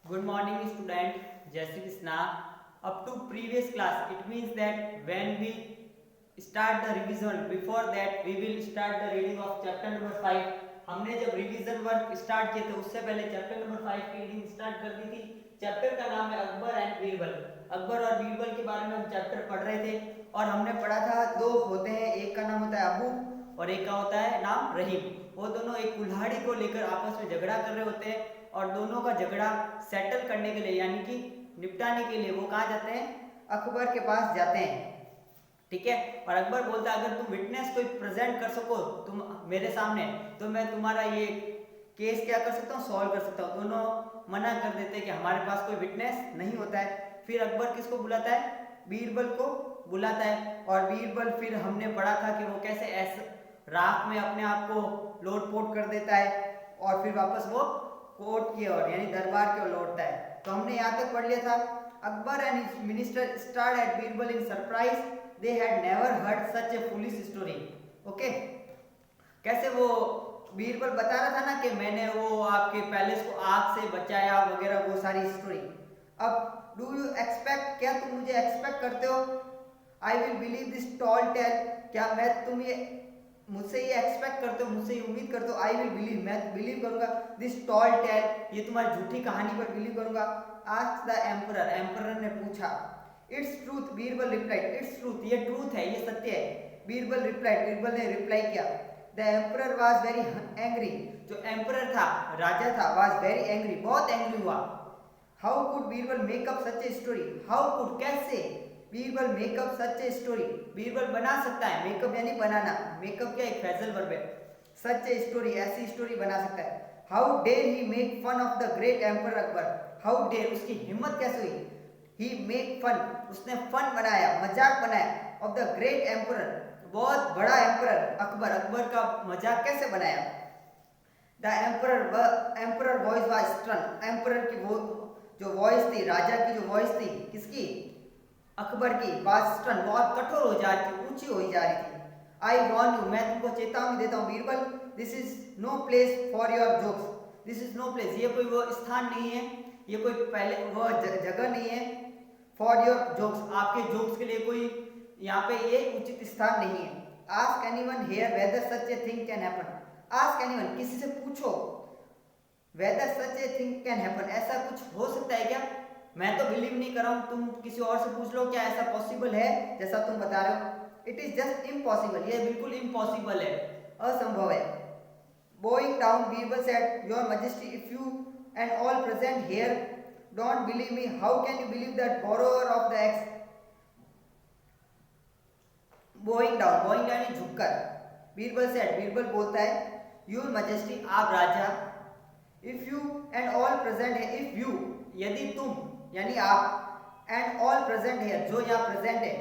Good morning, student. Jai Shri Krishna. Up to previous class, it means that when we start the revision, before that we will start the reading of chapter number 5. हमने जब revision work start किए थे उससे पहले chapter number 5 की reading start कर दी थी। Chapter का नाम है अकबर एंड बीरबल। अकबर और बीरबल के बारे में हम चैप्टर पढ़ रहे थे और हमने पढ़ा था दो होते हैं, एक का नाम होता है अबू और एक का होता है नाम रहीम। वो दोनों एक कुल्हाड़ी को लेकर आपस में झगड़ा कर रहे होते हैं और दोनों का झगड़ा सेटल करने के लिए यानी कि निपटाने के लिए वो कहाँ जाते हैं, अकबर के पास जाते हैं। ठीक है, और अकबर बोलता है अगर तुम विटनेस कोई प्रेजेंट कर सको तुम मेरे सामने तो मैं तुम्हारा ये केस क्या कर सकता हूँ, सॉल्व कर सकता हूँ। दोनों मना कर देते हैं कि हमारे पास कोई विटनेस नहीं होता है। फिर अकबर किसको बुलाता है, बीरबल को बुलाता है। और बीरबल फिर हमने पढ़ा था कि वो कैसे ऐसे राख में अपने आप को लोटपोट कर देता है और फिर वापस वो कोर्ट की ओर यानी दरबार की ओर लौटता है। तो हमने यहाँ तक पढ़ लिया था। Akbar and his minister stared at Birbal in surprise, they had never heard such a foolish story. Okay, कैसे वो बीरबल बता रहा था ना कि मैंने वो आपके पैलेस को आग से बचाया वगैरह वो सारी स्टोरी। अब डू यू एक्सपेक्ट, क्या तुम मुझे एक्सपेक्ट करते हो, I will believe this tall tale, क्या मैं तुम ये मुझसे ये एक्सपेक्ट करते हो, मुझसे ये उम्मीद करते हो, आई विल बिलीव, मैं बिलीव करूंगा, दिस टॉल टेल, ये तुम्हारी झूठी कहानी पर बिलीव करूंगा। आस्क्ड द एम्परर, एम्परर ने पूछा। Its truth, Birbal replied, its truth, ये ट्रूथ है, ये सत्य है। बीरबल रिप्लाइड, बीरबल ने रिप्लाई किया। The emperor was very angry, जो एम्परर था, राजा था, वाज वेरी एंग्री, बहुत एंग्री हुआ। How could Birbal make up such a story, how could, कैसे, Birbal make up such a story, Birbal बना सकता है, मेकअप यानी बनाना, मेकअप क्या एक फ्रेजल वर्ब है, सच ए स्टोरी, ऐसी स्टोरी बना सकता है। How dare he make fun of the great emperor Akbar, how dare, उसकी हिम्मत कैसे हुई, ही मेक फन, उसने फन बनाया, मजाक बनाया, ऑफ द ग्रेट एम्पर, बहुत बड़ा एम्पर अकबर, अकबर का मजाक कैसे बनाया। The emperor voice was stern, emperor की वो जो वॉइस थी, राजा की जो वॉइस थी, किसकी, अकबर की, वास्टन बहुत कठोर हो जा रही थी, ऊंची हो जा रही थी। आई वॉर्न यू, मैं तुमको चेतावनी देता हूँ Birbal, this is no place for your jokes, this is no place, ये कोई वो स्थान नहीं है, ये कोई पहले वो जगह नहीं है, फॉर योर जोक्स, आपके जोक्स के लिए कोई यहाँ पे ये उचित स्थान नहीं है। Ask anyone here whether such a thing can happen, ask anyone, किसी से पूछो, whether such a thing can happen, ऐसा कुछ हो सकता है क्या, मैं तो बिलीव नहीं कर रहा हूं, तुम किसी और से पूछ लो क्या ऐसा पॉसिबल है जैसा तुम बता रहे हो। इट इज जस्ट इम्पॉसिबल, ये बिल्कुल इम्पॉसिबल है, असंभव है। Boeing down Birbal said, your majesty, if you and all present here don't believe me, how can you believe that borrower of the x. Boeing down, Boeing यानी झुककर, Birbal said, Birbal बोलता है, your majesty, आप राजा, if you and all present है, if you यदि तुम यानी आप, एंड ऑल प्रेजेंट है जो यहाँ प्रेजेंट है,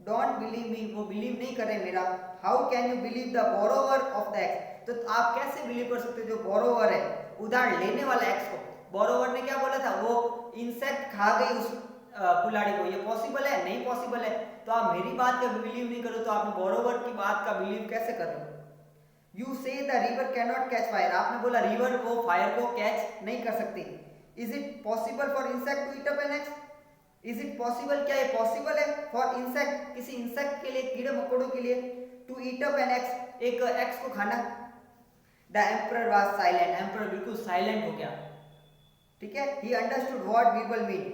डोंट बिलीव मी, वो बिलीव नहीं कर रहे मेरा, how can you believe the borrower of the x, तो आप कैसे बिलीव कर सकते हो जो बोरोवर है, उधार लेने वाला एक्स को। बोरोवर ने क्या बोला था, वो इंसेक्ट खा गई उस कुल्हाड़ी को, ये पॉसिबल है, नहीं पॉसिबल है। तो आप मेरी बात का बिलीव नहीं करो तो आप बोरोवर की बात का बिलीव कैसे कर रहे हो। यू से the river can not catch fire, आपने बोला रिवर वो फायर को कैच नहीं कर सकती। Is it possible for insect to eat up an axe, is it possible, क्या ये पॉसिबल है फॉर इंसेक्ट, किसी इंसेक्ट के लिए, कीड़े मकोड़ों के लिए, to eat up an axe, एक एक्स को खाना। The emperor was silent, emperor बिल्कुल साइलेंट हो गया। ठीक है, he understood what Birbal mean,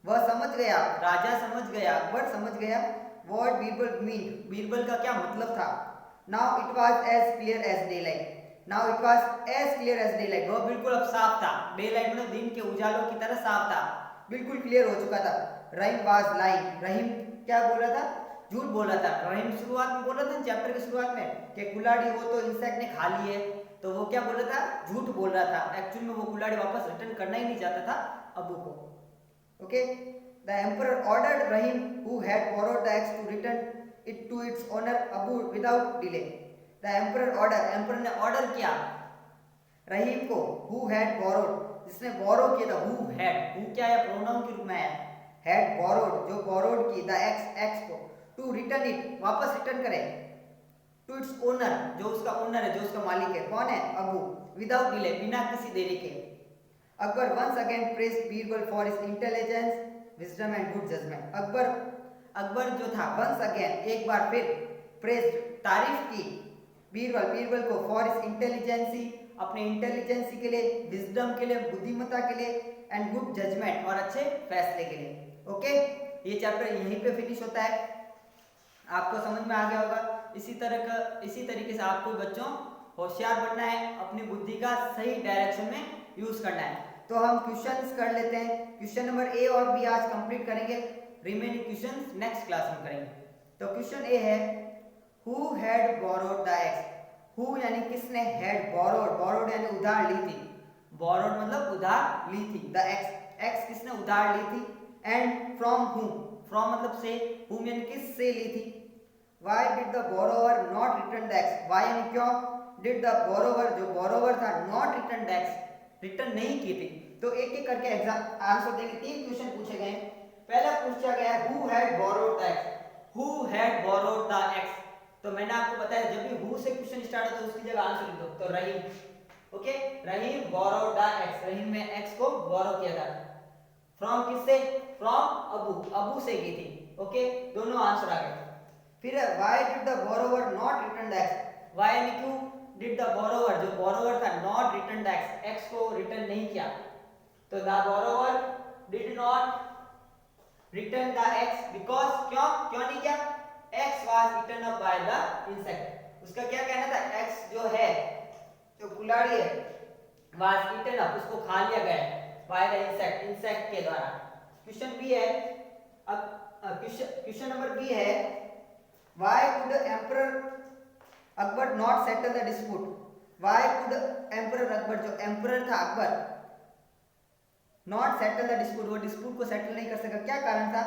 वह समझ गया, राजा समझ गया, अकबर समझ गया व्हाट बीरबल मीन, बीरबल का क्या मतलब था। Now it was as clear as daylight, now it was as clear as daylight, वह बिल्कुल अब साफ था, डे लाइट में दिन के उजालों की तरह साफ था, बिल्कुल क्लियर हो चुका था। रहीम वाज लाइंग, रहीम क्या बोल रहा था, झूठ बोल रहा था। रहीम शुरुआत में बोल रहा था चैप्टर की शुरुआत में कि कुल्हाड़ी वो तो इंसेक्ट ने खा ली है, तो वो क्या बोल रहा था, झूठ बोल रहा था, एक्चुअली में वो कुल्हाड़ी वापस रिटर्न करना ही नहीं चाहता था अबू को। Okay, the emperor ordered Rahim who had borrowed the axe to return it to its owner Abu without delay. The emperor order, emperor ने ऑर्डर किया रहीम को, हु हैड बोरोड, जिसने बोरो किया था, हु हैड, हु क्या है, प्रोनाउन के रूप में आया, हैड बोरोड, जो बोरोड की, द एक्स, एक्स को, टू रिटर्न इट, वापस रिटर्न करे, टू इट्स ओनर, जो उसका ओनर है, जो उसका मालिक है, कौन है, अबू, विदाउट डिले, बिना किसी देरी के। Akbar once again praised Birbal for his intelligence, wisdom and good judgement. Akbar जो था वंस अगेन एक बार फिर प्रेज्ड तारीफ की बीरबल को फॉर हिज इंटेलिजेंसी अपने इंटेलिजेंसी के लिए, विजडम के लिए, बुद्धिमत्ता के लिए, एंड गुड जजमेंट और अच्छे फैसले के लिए। ओके, ये चैप्टर यहीं पे फिनिश होता है। आपको समझ में आ गया होगा। इसी तरीके से आपको बच्चों होशियार बनना है, अपनी बुद्धि का सही डायरेक्शन में यूज करना है। तो हम क्वेश्चंस कर लेते हैं। क्वेश्चन नंबर ए और बी आज कंप्लीट करेंगे, रिमेनिंग क्वेश्चंस नेक्स्ट क्लास में करेंगे। तो क्वेश्चन ए है who had borrowed the x. Who यानी किसने, हैड बोरोड यानी उधार ली थी, बोरोड मतलब उधार ली थी, द एक्स किसने उधार ली थी, एंड फ्रॉम हूम, फ्रॉम मतलब से, हूम यानी किस से ली थी। Why did the borrower not return the X? Why यानी क्यों did the borrower, जो borrower था, not return the X, return नहीं की थी। तो एक एक करके एग्जाम आंसर देंगे। 3 क्वेश्चन पूछे गए। पहला पूछा गया है who had borrowed the X, who had borrowed the X। तो मैंने आपको बताया जब भी who से क्वेश्चन स्टार्ट होता है उसकी जगह आंसर लिख दो। तो Rahim, okay, Rahim borrowed the X, Rahim ने X को बोरो किया था। फ्रॉम किससे, फ्रॉम अबू से की थी। ओके, दोनों आंसर आ गए। फिर why did the borrower not return the X? why यानी क्यों, did the borrower, जो borrower था, not return the X, X को रिटर्न नहीं किया। तो the borrower did not return the X because, क्यों नहीं किया, X was eaten up by the insect। उसका क्या कहना था, X जो है, जो कुल्हाड़ी है, was eaten up, उसको खा लिया गया by the insect के द्वारा। क्वेश्चन बी है, अब क्वेश्चन नंबर बी है why could emperor Akbar not settle the dispute? why could emperor Akbar, जो emperor था Akbar, not settle the dispute, वो dispute को settle नहीं कर सका, क्या कारण था।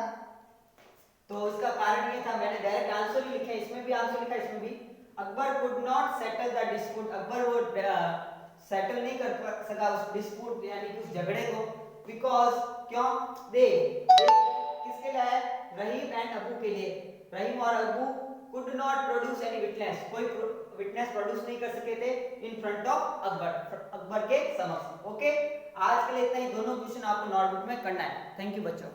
तो इसका कारण ये था, मैंने डायरेक्ट आंसर ही लिखा है, इसमें भी आंसर लिखा है, इसमें भी Akbar could not settle the dispute, Akbar वो सेटल नहीं कर सका उस डिस्प्यूट यानी उस झगड़े को, बिकॉज क्यों, दे किसके लिए है, रहीम एंड अबू के लिए, रहीम और Abu could not produce any witness, कोई विटनेस प्रोड्यूस नहीं कर सके थे इन फ्रंट ऑफ अकबर के समक्ष। ओके, आज के लिए इतना ही। दोनों क्वेश्चन आपको नोटबुक में करना है। थैंक यू बच्चों।